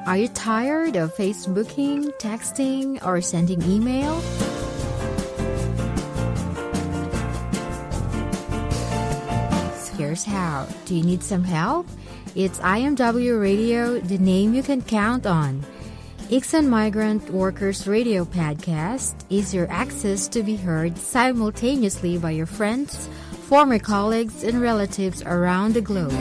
Are you tired of Facebooking, texting, or sending email? Here's how. Do you need some help? It's IMW Radio, the name you can count on. Iksan Migrant Workers Radio Podcast is your access to be heard simultaneously by your friends, former colleagues, and relatives around the globe.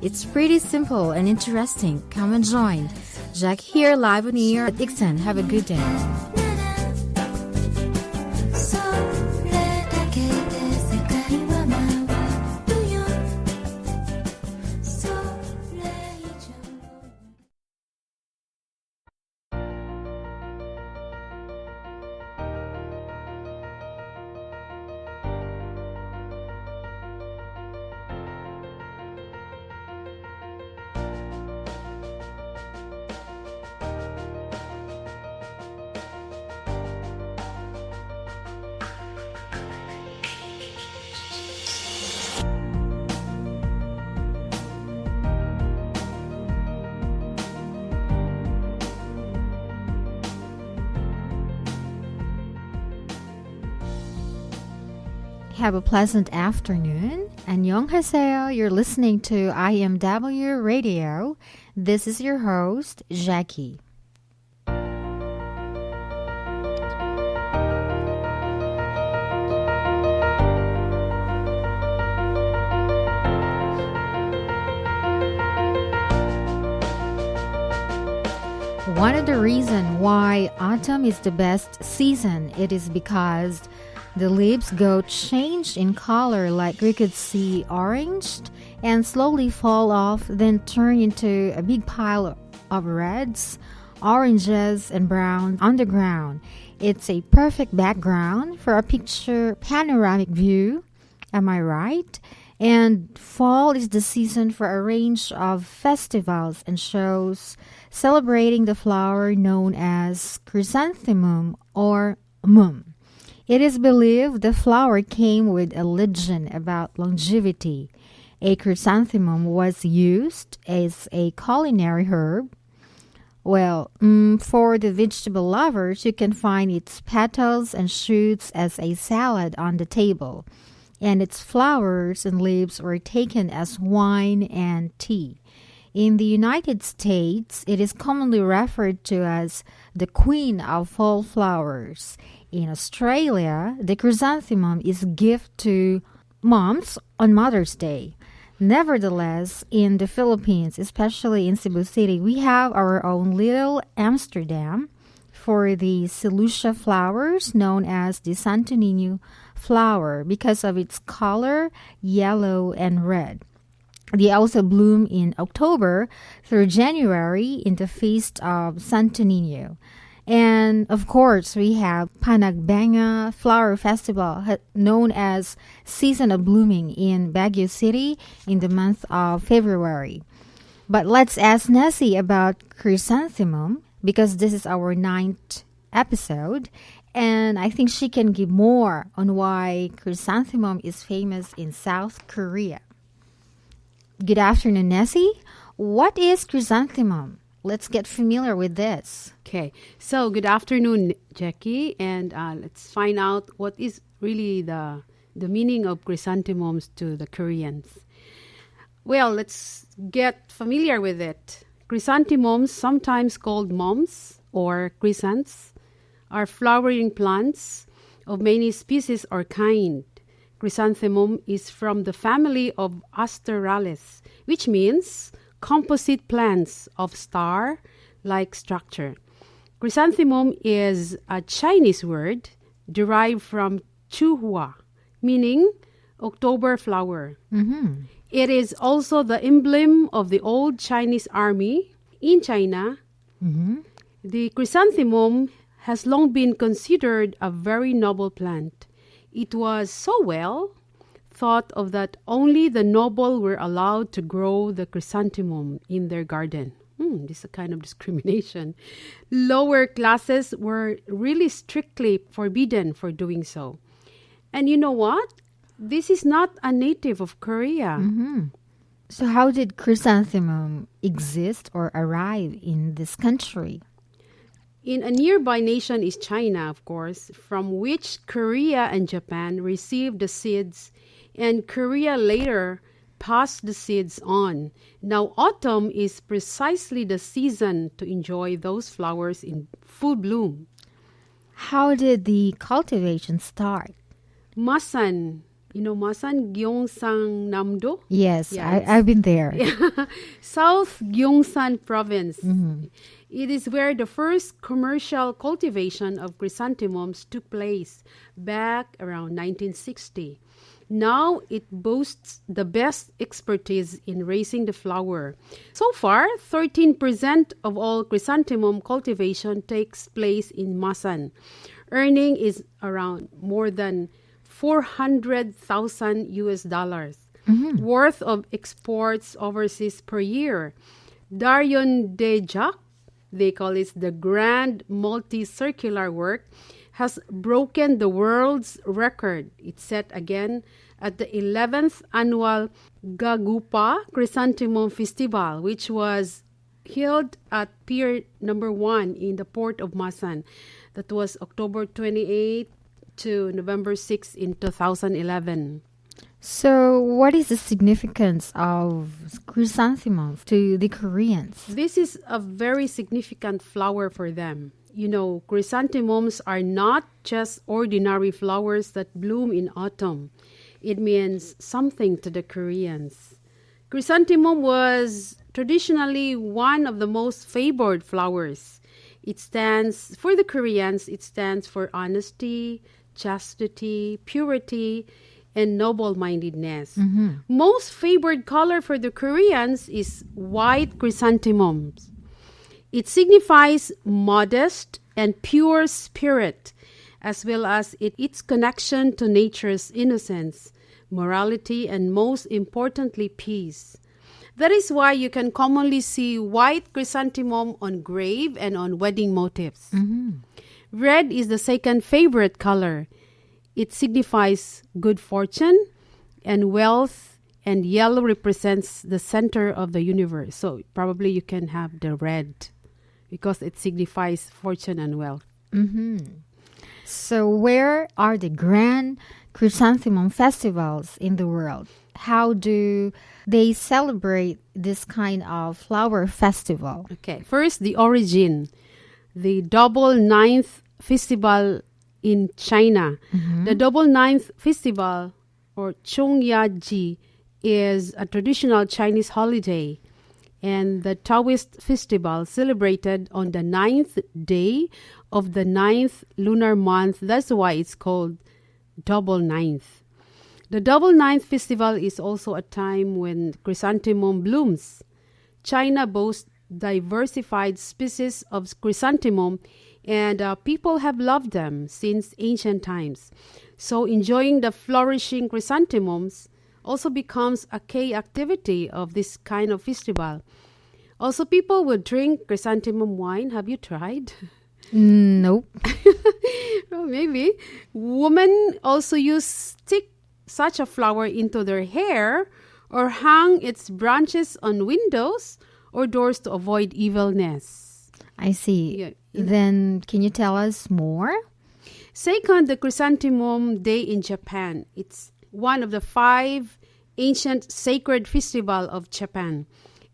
It's pretty simple and interesting. Come and join. Jack here live on air at Iksan. Have a good day. Have a pleasant afternoon. 안녕하세요. You're listening to IMW Radio. This is your host, Jackie. One of the reasons why autumn is the best season, it is because the leaves go change in color, like we could see orange, and slowly fall off, then turn into a big pile of reds, oranges, and brown on the ground. It's a perfect background for a picture panoramic view. Am I right? And fall is the season for a range of festivals and shows celebrating the flower known as Chrisanthemum or mum. It is believed the flower came with a legend about longevity. A chrysanthemum was used as a culinary herb. Well, for the vegetable lovers, you can find its petals and shoots as a salad on the table, and its flowers and leaves were taken as wine and tea. In the United States, it is commonly referred to as the queen of fall flowers. In Australia, the chrysanthemum is a gift to moms on Mother's Day. Nevertheless, in the Philippines, especially in Cebu City, we have our own little Amsterdam for the celosia flowers known as the Santo Niño flower because of its color, yellow and red. They also bloom in October through January in the feast of Santo Niño. And of course, we have Panagbenga Flower Festival, known as Season of Blooming in Baguio City in the month of February. But let's ask Nessie about chrysanthemum because this is our 9th episode. And I think she can give more on why chrysanthemum is famous in South Korea. Good afternoon, Nessie. What is chrysanthemum? Let's get familiar with this. Okay, so good afternoon, Jackie, and let's find out what is really the meaning of chrysanthemums to the Koreans. Well, let's get familiar with it. Chrysanthemums, sometimes called mums or chrysanths, are flowering plants of many species or kind. Chrysanthemum is from the family of Asterales, which means composite plants of star-like structure. Chrysanthemum is a Chinese word derived from Chuhua, meaning October flower. Mm-hmm. It is also the emblem of the old Chinese army in China. Mm-hmm. The chrysanthemum has long been considered a very noble plant. It was so well thought of that only the noble were allowed to grow the chrysanthemum in their garden. This is a kind of discrimination. Lower classes were really strictly forbidden for doing so. And you know what? this is not a native of Korea. So how did chrysanthemum exist or arrive in this country? In a nearby nation is China, of course, from which Korea and Japan received the seeds, and Korea later passed the seeds on. Now, autumn is precisely the season to enjoy those flowers in full bloom. How did the cultivation start? Masan. You know Masan, Gyeongsang Namdo? Yes, I've been there. South Gyeongsang Province. It is where the first commercial cultivation of chrysanthemums took place back around 1960. Now it boasts the best expertise in raising the flower. So far, 13% of all chrysanthemum cultivation takes place in Masan. Earning is around more than $400,000 US worth of exports overseas per year. Daryon Dejak, they call it the Grand Multi-Circular Work, has broken the world's record. It's set again at the 11th annual Gagupa Chrysanthemum Festival, which was held at Pier Number 1 in the port of Masan. That was October 28 to November 6 in 2011. So what is the significance of chrysanthemums to the Koreans? This is a very significant flower for them. You know, chrysanthemums are not just ordinary flowers that bloom in autumn. It means something to the Koreans. Chrysanthemum was traditionally one of the most favored flowers. It stands, for the Koreans, it stands for honesty, chastity, purity, and noble-mindedness. Most favored color for the Koreans is white chrysanthemums. It signifies modest and pure spirit, as well as its connection to nature's innocence, morality, and most importantly, peace. That is why you can commonly see white chrysanthemum on grave and on wedding motifs. Red is the second favorite color. It signifies good fortune and wealth, and yellow represents the center of the universe. So probably you can have the red because it signifies fortune and wealth. So where are the grand chrysanthemum festivals in the world? How do they celebrate this kind of flower festival? Okay, first the origin. The Double Ninth Festival in China. The Double Ninth Festival, or Chongyaji, is a traditional Chinese holiday, and the Taoist festival celebrated on the 9th day of the 9th lunar month. That's why it's called Double Ninth. The Double Ninth Festival is also a time when chrysanthemum blooms. China boasts diversified species of chrysanthemum, and people have loved them since ancient times. So enjoying the flourishing chrysanthemums also becomes a key activity of this kind of festival. Also, people would drink chrysanthemum wine. Have you tried? Nope. Well, maybe. Women also stick such a flower into their hair or hang its branches on windows or doors to avoid evilness. I see. Yeah. Then can you tell us more? Second, the Chrysanthemum Day in Japan. It's one of the 5 ancient sacred festivals of Japan.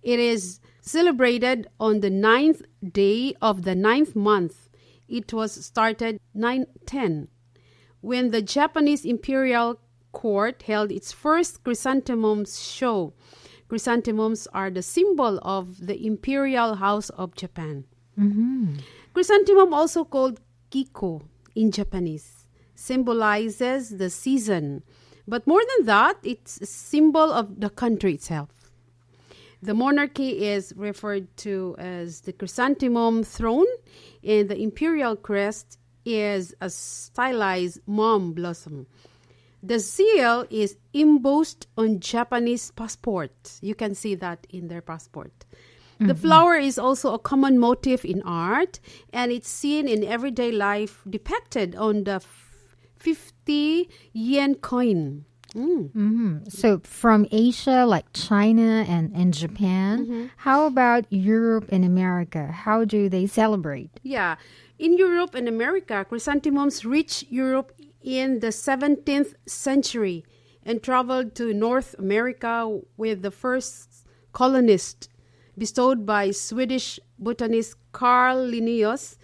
It is celebrated on the 9th day of the 9th month. It was started 910 when the Japanese imperial court held its first chrysanthemums show. Chrysanthemums are the symbol of the imperial house of Japan. Chrysanthemum, also called kiko in Japanese, symbolizes the season. But more than that, it's a symbol of the country itself. The monarchy is referred to as the chrysanthemum throne, and the imperial crest is a stylized mom blossom. The seal is embossed on Japanese passport. You can see that in their passport. The flower is also a common motif in art, and it's seen in everyday life depicted on the 50 yen coin. So from Asia, like China and Japan, how about Europe and America? How do they celebrate? Yeah. In Europe and America, chrysanthemums reached Europe in the 17th century and traveled to North America with the first colonist bestowed by Swedish botanist Carl Linnaeus.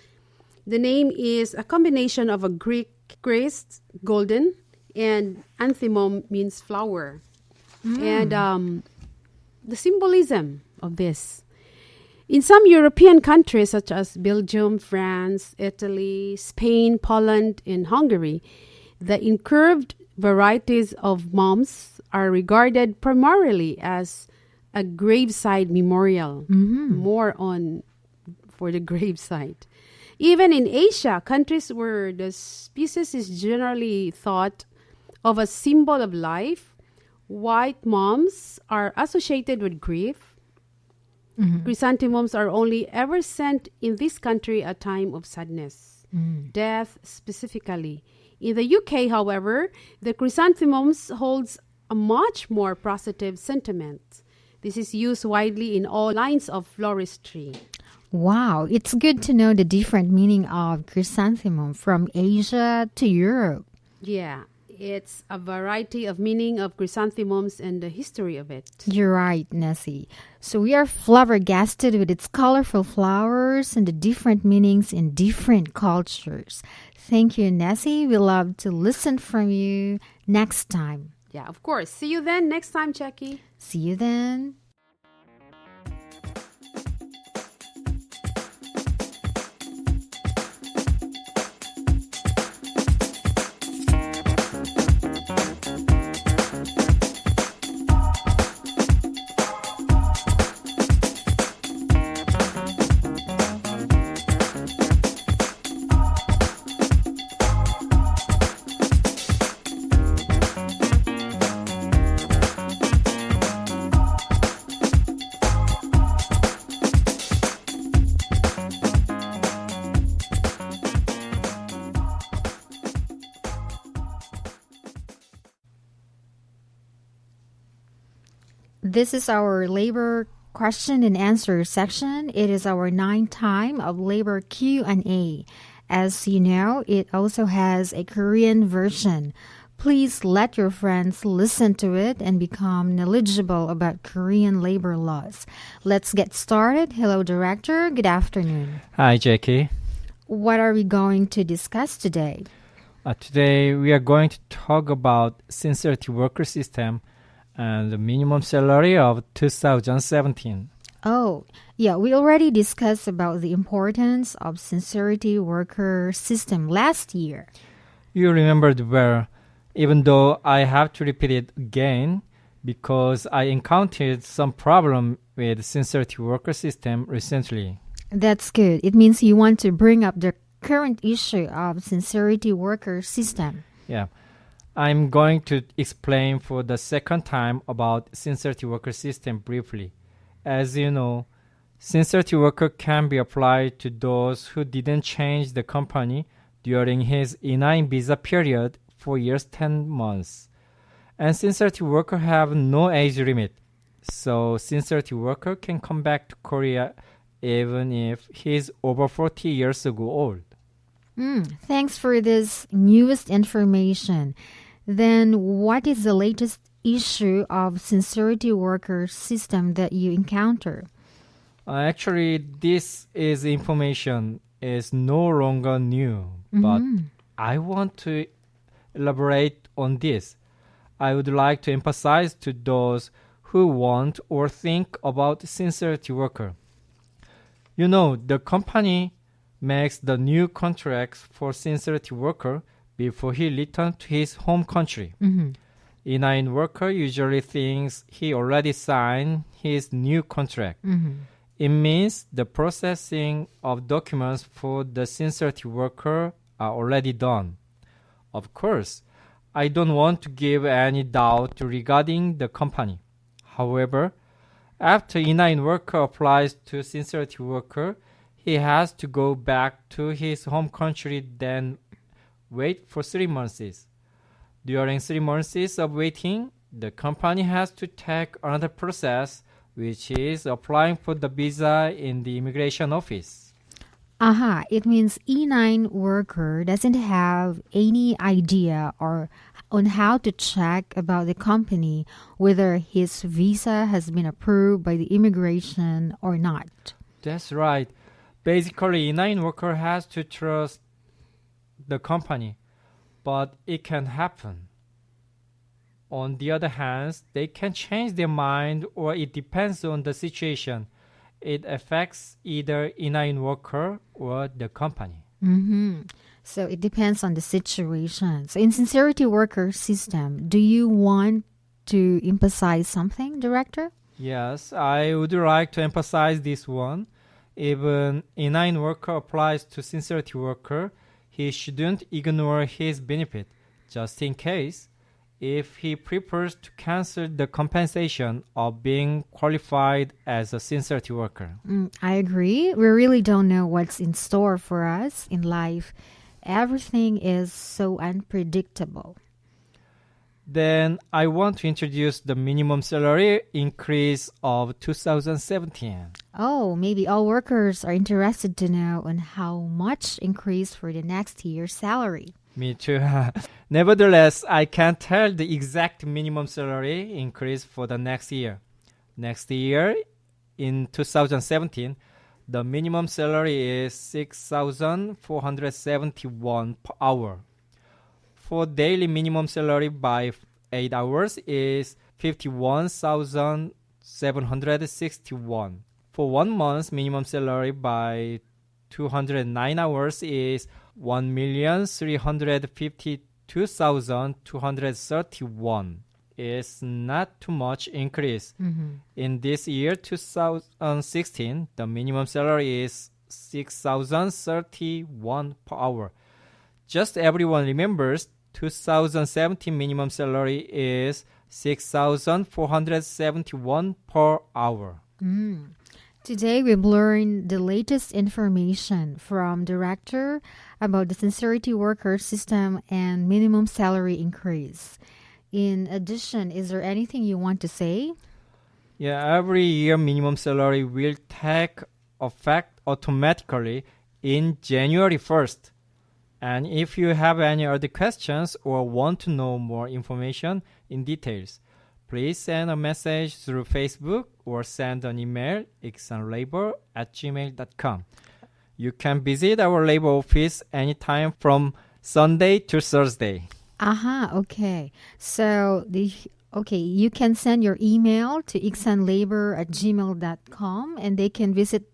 The name is a combination of a Greek grace, golden, and anthemum means flower. And the symbolism of this. In some European countries such as Belgium, France, Italy, Spain, Poland, and Hungary, the incurved varieties of mums are regarded primarily as a graveside memorial. More on for the graveside. Even in Asia, countries where the species is generally thought of as symbol of life, white mums are associated with grief. Chrysanthemums are only ever sent in this country at time of sadness, death specifically. In the UK, however, the chrysanthemums holds a much more positive sentiment. This is used widely in all lines of floristry. Wow, it's good to know the different meaning of chrysanthemum from Asia to Europe. Yeah, it's a variety of meaning of chrysanthemums and the history of it. You're right, Nessie. So we are flabbergasted with its colorful flowers and the different meanings in different cultures. Thank you, Nessie. We love to listen from you next time. Yeah, of course. See you then next time, Jackie. See you then. This is our labor question and answer section. It is our 9th time of labor Q&A. As you know, it also has a Korean version. Please let your friends listen to it and become knowledgeable about Korean labor laws. Let's get started. Hello, Director. Good afternoon. Hi, Jackie. What are we going to discuss today? Today, we are going to talk about Sincerity Worker system and the minimum salary of 2017. Oh, yeah, we already discussed about the importance of Sincerity Worker system last year. You remembered well, even though I have to repeat it again because I encountered some problem with Sincerity Worker system recently. That's good. It means you want to bring up the current issue of Sincerity Worker system. Yeah. I'm going to explain for the second time about Sincerity Worker system briefly. As you know, Sincerity Worker can be applied to those who didn't change the company during his E9 visa period 4 years 10 months. And Sincerity Worker have no age limit. So Sincerity Worker can come back to Korea even if he's over 40 years ago old. Thanks for this newest information. Then what is the latest issue of Sincerity Worker system that you encounter? Actually, this is information is no longer new, but I want to elaborate on this. I would like to emphasize to those who want or think about Sincerity Worker. You know, the company makes the new contracts for Sincerity Worker before he returns to his home country. E9 worker usually thinks he already signed his new contract. It means the processing of documents for the Sincerity Worker are already done. Of course, I don't want to give any doubt regarding the company. However, after E9 worker applies to Sincerity Worker, he has to go back to his home country, then wait for 3 months. During 3 months of waiting, the company has to take another process, which is applying for the visa in the immigration office. Aha, it means E9 worker doesn't have any idea or on how to check about the company, whether his visa has been approved by the immigration or not. That's right. Basically, E9 worker has to trust the company, but it can happen. On the other hand, they can change their mind or it depends on the situation. It affects either E9 worker or the company. Mm-hmm. So it depends on the situation. So in Sincerity Worker system, do you want to emphasize something, Director? Yes, I would like to emphasize this one. Even E9 worker applies to Sincerity Worker, he shouldn't ignore his benefit, just in case. If he prefers to cancel the compensation of being qualified as a Sincerity Worker. I agree. We really don't know what's in store for us in life. Everything is so unpredictable. Then I want to introduce the minimum salary increase of 2017. Oh, maybe all workers are interested to know on how much increase for the next year's salary. Me too. Nevertheless, I can't tell the exact minimum salary increase for the next year. Next year, in 2017, the minimum salary is 6,471 per hour. For daily minimum salary by 8 hours is 51,761. For 1 month, minimum salary by 209 hours is 1,352,231. It's not too much increase. In this year, 2016, the minimum salary is 6,031 per hour. Just everyone remembers 2017 minimum salary is 6,471 per hour. Today, we've learned the latest information from Director about the Sincerity Worker system and minimum salary increase. In addition, is there anything you want to say? Yeah, every year minimum salary will take effect automatically in January 1st. And if you have any other questions or want to know more information in details, please send a message through Facebook or send an email iksanlabor@gmail.com. You can visit our labor office anytime from Sunday to Thursday. Okay. So, you can send your email to iksanlabor@gmail.com and they can visit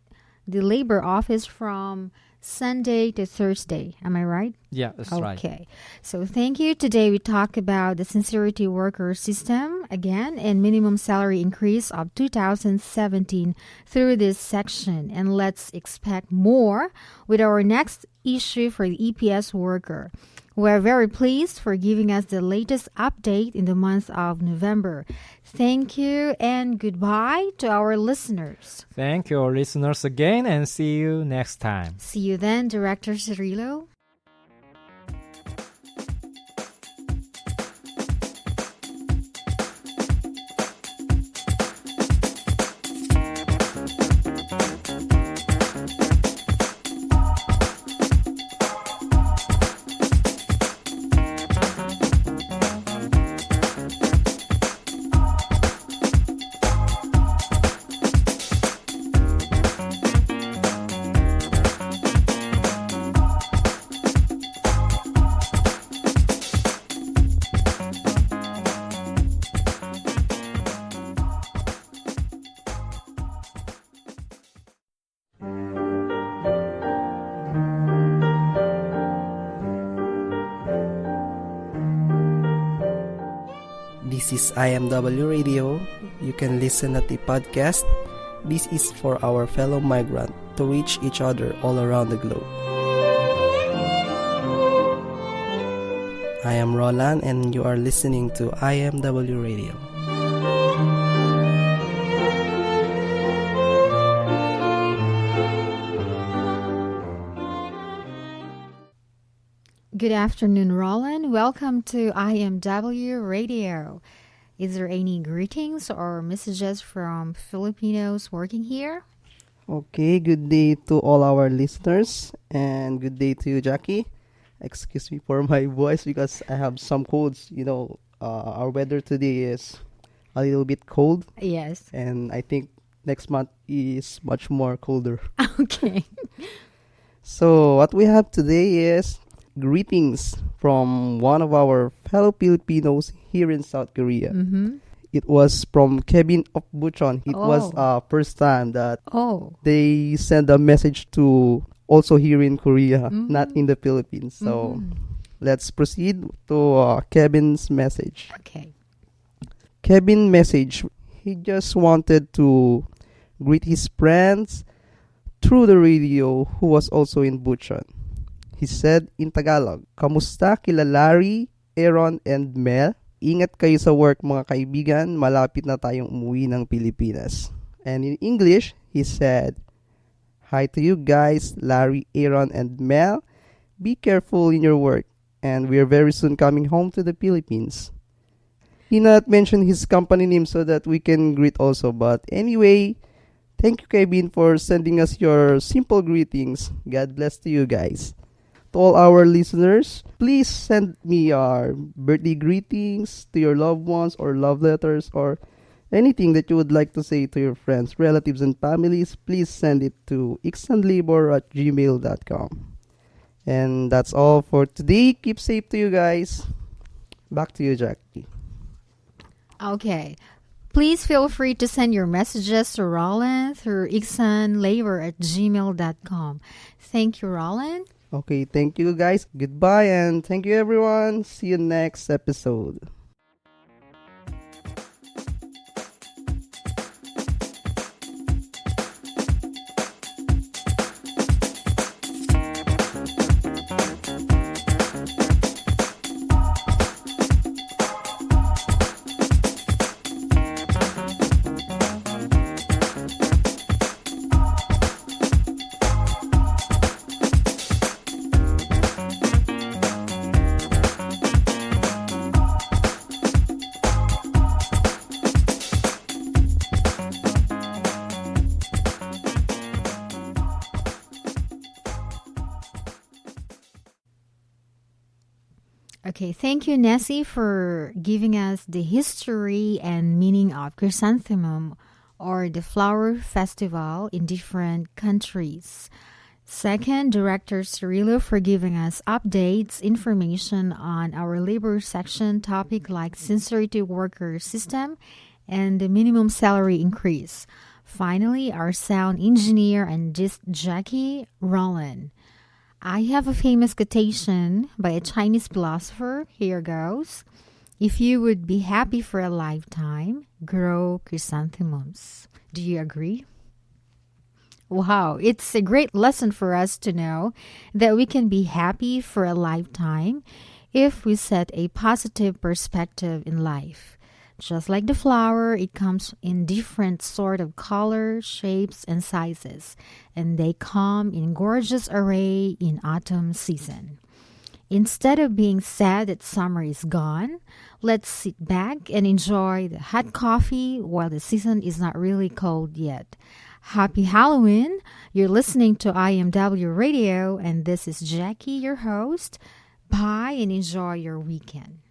the labor office from Sunday to Thursday. Am I right? Yeah, that's right. Okay. So thank you. Today we talk about the Sincerity Worker system again and minimum salary increase of 2017 through this section. And let's expect more with our next issue for the EPS worker. We're very pleased for giving us the latest update in the month of November. Thank you and goodbye to our listeners. Thank you, listeners, again, and see you next time. See you then, Director Cirilo. This is IMW Radio. You can listen at the podcast. This is for our fellow migrant to reach each other all around the globe. I am Rolan and you are listening to IMW Radio. Good afternoon, Roland. Welcome to IMW Radio. Is there any greetings or messages from Filipinos working here? Okay, good day to all our listeners and good day to you, Jackie. Excuse me for my voice because I have some colds. Our weather today is a little bit cold. Yes. And I think next month is much more colder. Okay. So what we have today is greetings from one of our fellow Filipinos here in South Korea. Mm-hmm. It was from Kevin of Buchon. It was first time that they sent a message to also here in Korea, not in the Philippines. So let's proceed to Kevin's message. Okay. Kevin message. He just wanted to greet his friends through the radio who was also in Buchon. He said in Tagalog, "Kamusta kila Larry, Aaron, and Mel? Ingat kayo sa work mga kaibigan, malapit na tayong umuwi ng Pilipinas." And in English, he said, "Hi to you guys, Larry, Aaron, and Mel. Be careful in your work, and we're very soon coming home to the Philippines." He not mentioned his company name so that we can greet also, but anyway, thank you, Kevin, for sending us your simple greetings. God bless to you guys. To all our listeners, please send me your birthday greetings to your loved ones or love letters or anything that you would like to say to your friends, relatives, and families. Please send it to iksanlabor@gmail.com. And that's all for today. Keep safe to you guys. Back to you, Jackie. Okay. Please feel free to send your messages to Roland through iksanlabor@gmail.com. Thank you, Roland. Okay, thank you guys. Goodbye and thank you everyone. See you next episode. Okay, thank you, Nessie, for giving us the history and meaning of Chrisanthemum, or the flower festival in different countries. Second, Director Cirillo for giving us updates, information on our labor section topic like Sinderity Worker system and the minimum salary increase. Finally, our sound engineer and disc jockey, Roland. I have a famous quotation by a Chinese philosopher. Here goes. If you would be happy for a lifetime, grow chrysanthemums. Do you agree? Wow, it's a great lesson for us to know that we can be happy for a lifetime if we set a positive perspective in life. Just like the flower, it comes in different sort of colors, shapes, and sizes, and they come in gorgeous array in autumn season. Instead of being sad that summer is gone, let's sit back and enjoy the hot coffee while the season is not really cold yet. Happy Halloween! You're listening to IMW Radio, and this is Jackie, your host. Bye and enjoy your weekend.